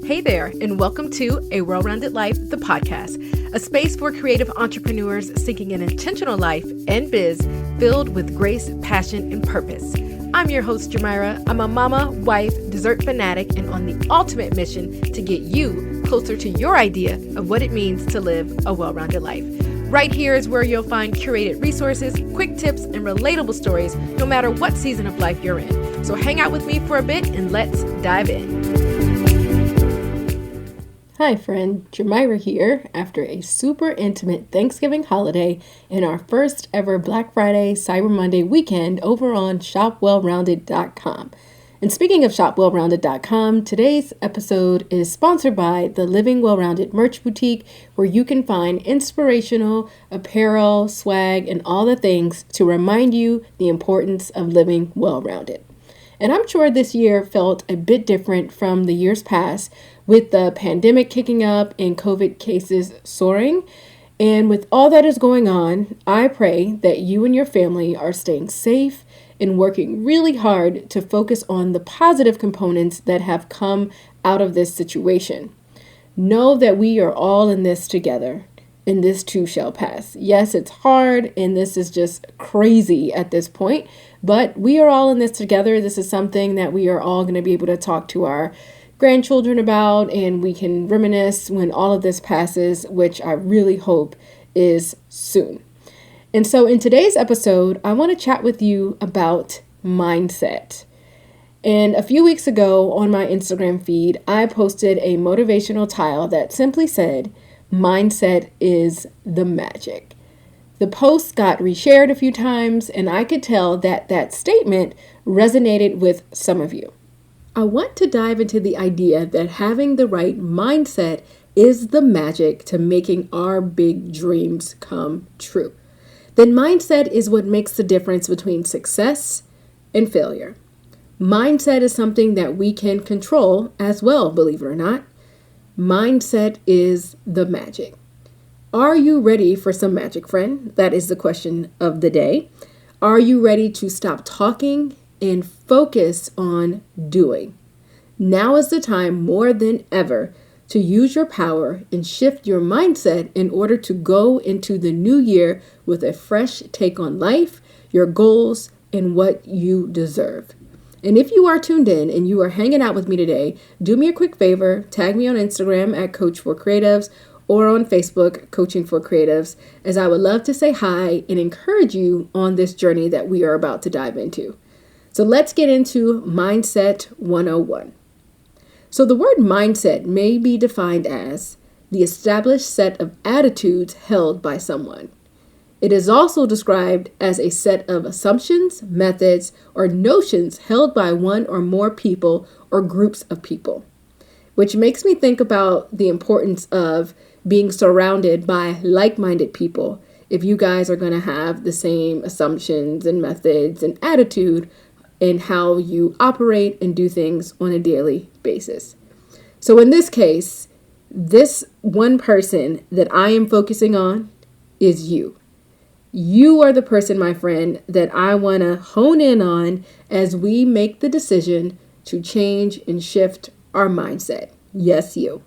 Hey there, and welcome to A Well-Rounded Life, the podcast, a space for creative entrepreneurs seeking an intentional life and biz filled with grace, passion, and purpose. I'm your host, Jamira. I'm a mama, wife, dessert fanatic, and on the ultimate mission to get you closer to your idea of what it means to live a well-rounded life. Right here is where you'll find curated resources, quick tips, and relatable stories, no matter what season of life you're in. So hang out with me for a bit and let's dive in. Hi friend, Jamira here after a super intimate Thanksgiving holiday and our first ever Black Friday, Cyber Monday weekend over on shopwellrounded.com. And speaking of shopwellrounded.com, today's episode is sponsored by the Living Well-Rounded merch boutique, where you can find inspirational apparel, swag, and all the things to remind you the importance of living well-rounded. And I'm sure this year felt a bit different from the years past, with the pandemic kicking up and COVID cases soaring. And with all that is going on, I pray that you and your family are staying safe and working really hard to focus on the positive components that have come out of this situation. Know that we are all in this together, and this too shall pass. Yes, it's hard, and this is just crazy at this point, but we are all in this together. This is something that we are all going to be able to talk to our grandchildren about, and we can reminisce when all of this passes, which I really hope is soon. And so in today's episode, I want to chat with you about mindset. And a few weeks ago on my Instagram feed, I posted a motivational tile that simply said, "Mindset is the magic." The post got reshared a few times, and I could tell that that statement resonated with some of you. I want to dive into the idea that having the right mindset is the magic to making our big dreams come true. Then mindset is what makes the difference between success and failure. Mindset is something that we can control as well, believe it or not. Mindset is the magic. Are you ready for some magic, friend? That is the question of the day. Are you ready to stop talking and focus on doing? Now is the time more than ever to use your power and shift your mindset in order to go into the new year with a fresh take on life, your goals, and what you deserve. And if you are tuned in and you are hanging out with me today, do me a quick favor, tag me on Instagram at Coach for Creatives or on Facebook, Coaching for Creatives, as I would love to say hi and encourage you on this journey that we are about to dive into. So let's get into Mindset 101. So the word mindset may be defined as the established set of attitudes held by someone. It is also described as a set of assumptions, methods, or notions held by one or more people or groups of people, which makes me think about the importance of being surrounded by like-minded people if you guys are going to have the same assumptions and methods and attitude in how you operate and do things on a daily basis. So in this case, this one person that I am focusing on is you. You are the person, my friend, that I want to hone in on as we make the decision to change and shift our mindset. Yes, you.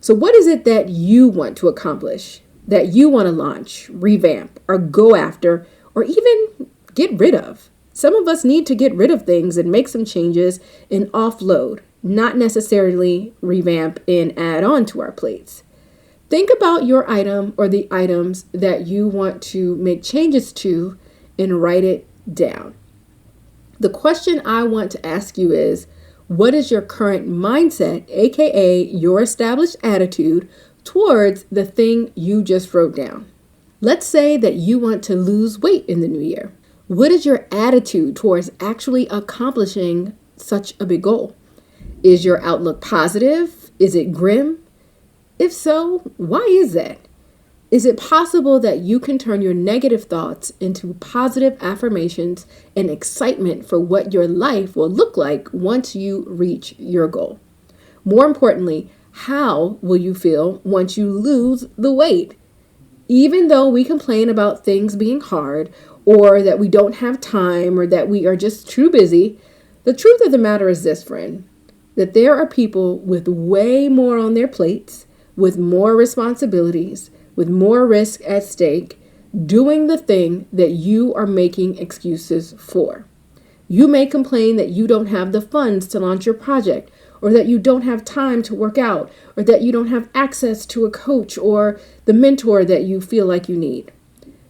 So what is it that you want to accomplish, that you want to launch, revamp, or go after, or even get rid of? Some of us need to get rid of things and make some changes and offload, not necessarily revamp and add on to our plates. Think about your item or the items that you want to make changes to and write it down. The question I want to ask you is, what is your current mindset, aka your established attitude, towards the thing you just wrote down? Let's say that you want to lose weight in the new year. What is your attitude towards actually accomplishing such a big goal? Is your outlook positive? Is it grim? If so, why is that? Is it possible that you can turn your negative thoughts into positive affirmations and excitement for what your life will look like once you reach your goal? More importantly, how will you feel once you lose the weight? Even though we complain about things being hard, or that we don't have time, or that we are just too busy, the truth of the matter is this, friend. that there are people with way more on their plates, with more responsibilities, with more risk at stake, doing the thing that you are making excuses for. You may complain that you don't have the funds to launch your project, or that you don't have time to work out, or that you don't have access to a coach or the mentor that you feel like you need.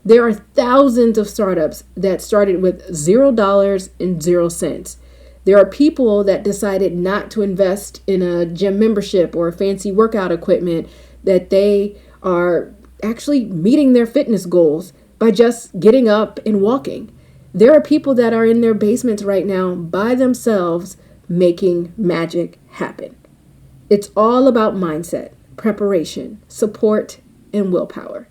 There are thousands of startups that started with $0 and 0 cents. There are people that decided not to invest in a gym membership or fancy workout equipment, that they are actually meeting their fitness goals by just getting up and walking. There are people that are in their basements right now by themselves making magic happen. It's all about mindset, preparation, support, and willpower.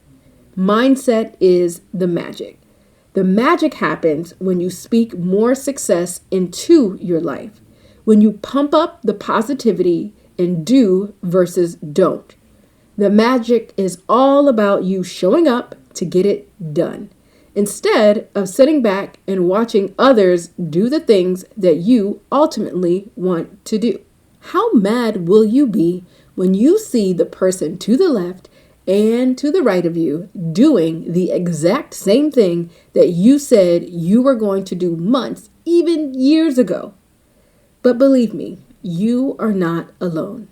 Mindset is the magic. The magic happens when you speak more success into your life, when you pump up the positivity and do versus don't. The magic is all about you showing up to get it done, instead of sitting back and watching others do the things that you ultimately want to do. How mad will you be when you see the person to the left and to the right of you doing the exact same thing that you said you were going to do months, even years ago? But believe me, you are not alone.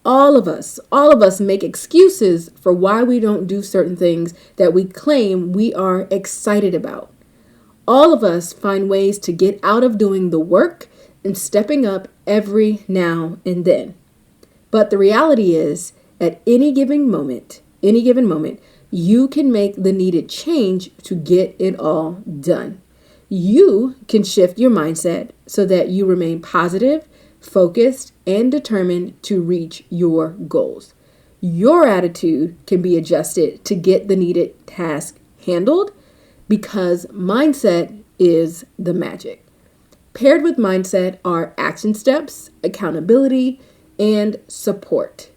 All of us make excuses for why we don't do certain things that we claim we are excited about. All of us find ways to get out of doing the work and stepping up every now and then. But the reality is, at any given moment, you can make the needed change to get it all done. You can shift your mindset so that you remain positive, focused, and determined to reach your goals. Your attitude can be adjusted to get the needed task handled, because mindset is the magic. Paired with mindset are action steps, accountability, and support.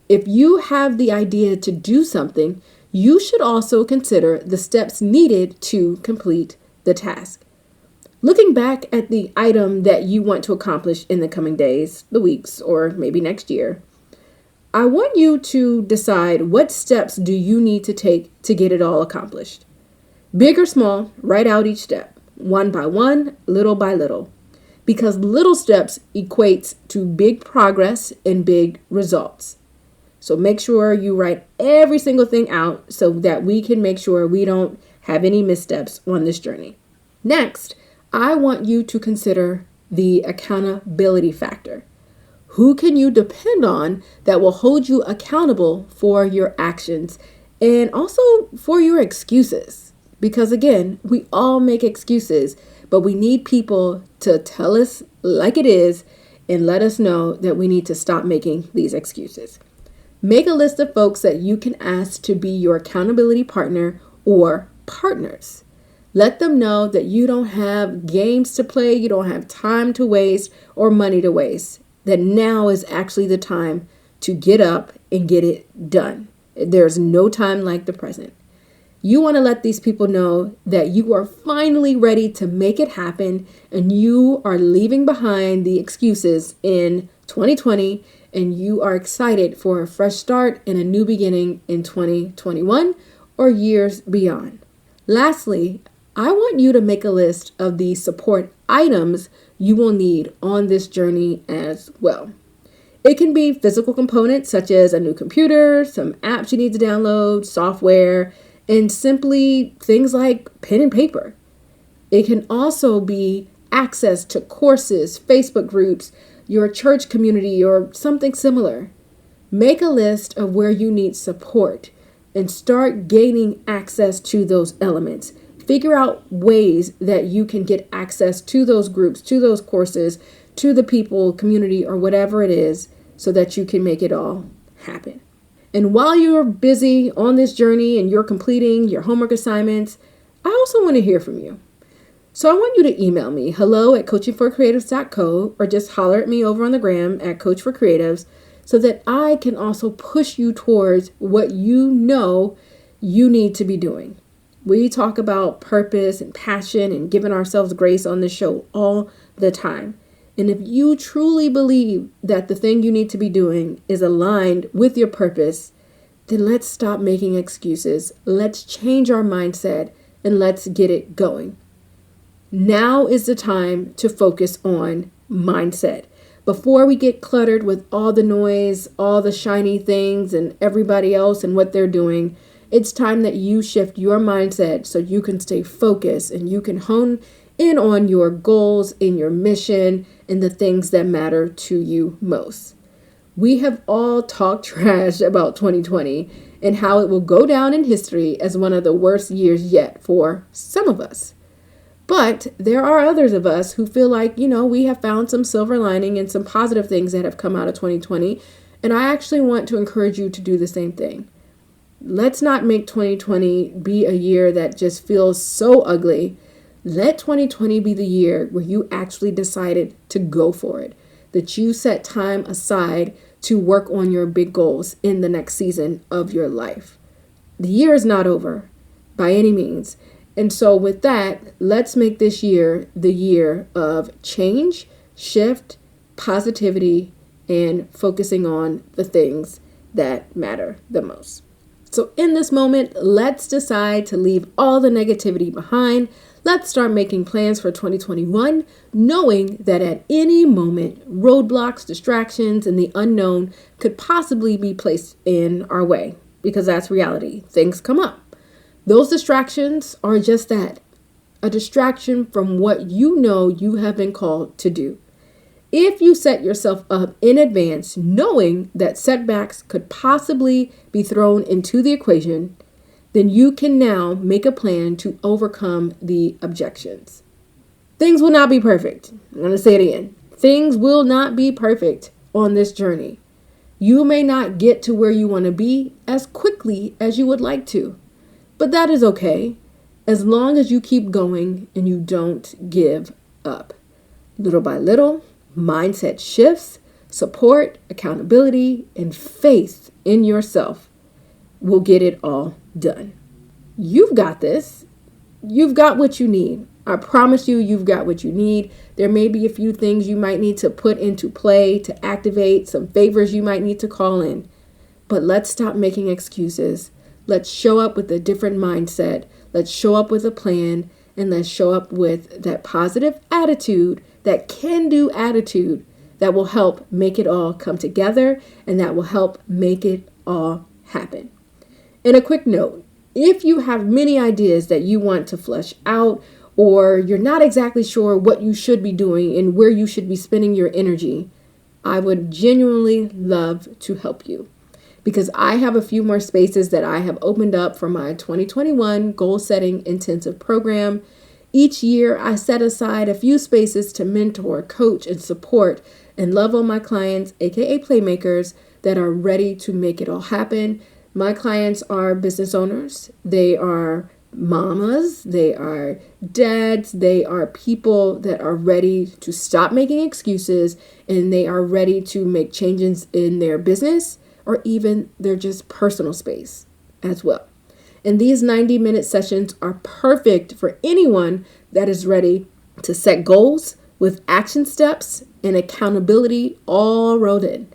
If you have the idea to do something, you should also consider the steps needed to complete the task. Looking back at the item that you want to accomplish in the coming days, the weeks, or maybe next year, I want you to decide, what steps do you need to take to get it all accomplished? Big or small, write out each step, one by one, little by little, because little steps equates to big progress and big results. So make sure you write every single thing out so that we can make sure we don't have any missteps on this journey. Next, I want you to consider the accountability factor. Who can you depend on that will hold you accountable for your actions and also for your excuses? Because again, we all make excuses, but we need people to tell us like it is and let us know that we need to stop making these excuses. Make a list of folks that you can ask to be your accountability partner or partners. Let them know that you don't have games to play, you don't have time to waste or money to waste, that now is actually the time to get up and get it done. There's no time like the present. You want to let these people know that you are finally ready to make it happen, and you are leaving behind the excuses in 2020, and you are excited for a fresh start and a new beginning in 2021 or years beyond. Lastly, I want you to make a list of the support items you will need on this journey as well. It can be physical components such as a new computer, some apps you need to download, software, and simply things like pen and paper. It can also be access to courses, Facebook groups, your church community, or something similar. Make a list of where you need support and start gaining access to those elements. Figure out ways that you can get access to those groups, to those courses, to the people, community, or whatever it is, so that you can make it all happen. And while you're busy on this journey and you're completing your homework assignments, I also want to hear from you. So I want you to email me, hello@coachingforcreatives.co, or just holler at me over on the gram at Coach for Creatives, so that I can also push you towards what you know you need to be doing. We talk about purpose and passion and giving ourselves grace on this show all the time. And if you truly believe that the thing you need to be doing is aligned with your purpose, then let's stop making excuses. Let's change our mindset and let's get it going. Now is the time to focus on mindset. Before we get cluttered with all the noise, all the shiny things, and everybody else and what they're doing, it's time that you shift your mindset so you can stay focused and you can hone in on your goals and your mission and the things that matter to you most. We have all talked trash about 2020 and how it will go down in history as one of the worst years yet for some of us. But there are others of us who feel like, we have found some silver lining and some positive things that have come out of 2020. And I actually want to encourage you to do the same thing. Let's not make 2020 be a year that just feels so ugly. Let 2020 be the year where you actually decided to go for it, that you set time aside to work on your big goals in the next season of your life. The year is not over by any means. And so with that, let's make this year the year of change, shift, positivity, and focusing on the things that matter the most. So in this moment, let's decide to leave all the negativity behind. Let's start making plans for 2021, knowing that at any moment, roadblocks, distractions, and the unknown could possibly be placed in our way, because that's reality. Things come up. Those distractions are just that, a distraction from what you know you have been called to do. If you set yourself up in advance, knowing that setbacks could possibly be thrown into the equation, then you can now make a plan to overcome the objections. Things will not be perfect. I'm going to say it again. Things will not be perfect on this journey. You may not get to where you want to be as quickly as you would like to. But that is okay, as long as you keep going and you don't give up. Little by little, mindset shifts, support, accountability, and faith in yourself will get it all done. You've got this. You've got what you need. I promise you've got what you need. There may be a few things you might need to put into play to activate, some favors you might need to call in. But let's stop making excuses. Let's show up with a different mindset. Let's show up with a plan, and let's show up with that positive attitude, that can-do attitude that will help make it all come together and that will help make it all happen. And a quick note, if you have many ideas that you want to flesh out, or you're not exactly sure what you should be doing and where you should be spending your energy, I would genuinely love to help you. Because I have a few more spaces that I have opened up for my 2021 goal setting intensive program. Each year, I set aside a few spaces to mentor, coach, and support and love on my clients, aka playmakers, that are ready to make it all happen. My clients are business owners. They are mamas. They are dads. They are people that are ready to stop making excuses, and they are ready to make changes in their business or even their just personal space as well. And these 90-minute sessions are perfect for anyone that is ready to set goals with action steps and accountability all rolled in.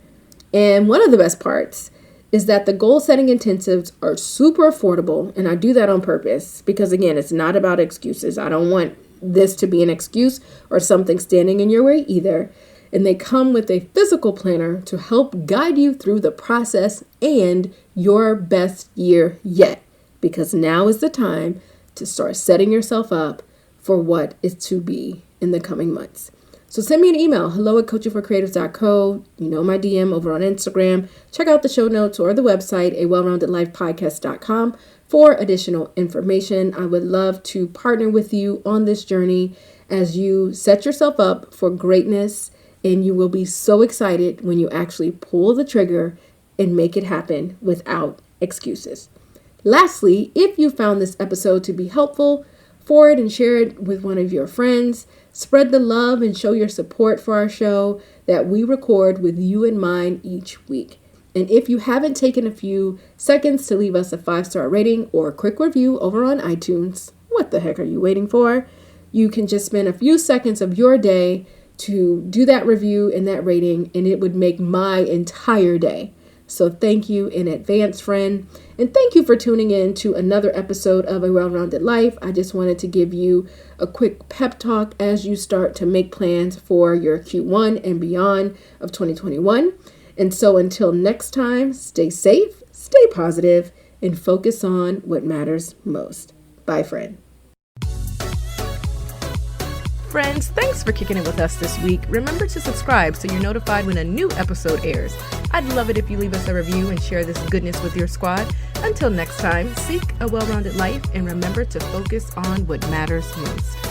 And one of the best parts is that the goal setting intensives are super affordable, and I do that on purpose because, again, it's not about excuses. I don't want this to be an excuse or something standing in your way either. And they come with a physical planner to help guide you through the process and your best year yet. Because now is the time to start setting yourself up for what is to be in the coming months. So send me an email, hello@coachingforcreatives.co. You know my DM over on Instagram. Check out the show notes or the website, awellroundedlifepodcast.com, for additional information. I would love to partner with you on this journey as you set yourself up for greatness. And you will be so excited when you actually pull the trigger and make it happen without excuses. Lastly, if you found this episode to be helpful, forward and share it with one of your friends. Spread the love and show your support for our show that we record with you in mind each week. And if you haven't taken a few seconds to leave us a 5-star rating or a quick review over on iTunes, what the heck are you waiting for? You can just spend a few seconds of your day to do that review and that rating, and it would make my entire day. So thank you in advance, friend. And thank you for tuning in to another episode of A Well-Rounded Life. I just wanted to give you a quick pep talk as you start to make plans for your Q1 and beyond of 2021. And so until next time, stay safe, stay positive, and focus on what matters most. Bye, friend. Friends, thanks for kicking it with us this week. Remember to subscribe so you're notified when a new episode airs. I'd love it if you leave us a review and share this goodness with your squad. Until next time, seek a well-rounded life and remember to focus on what matters most.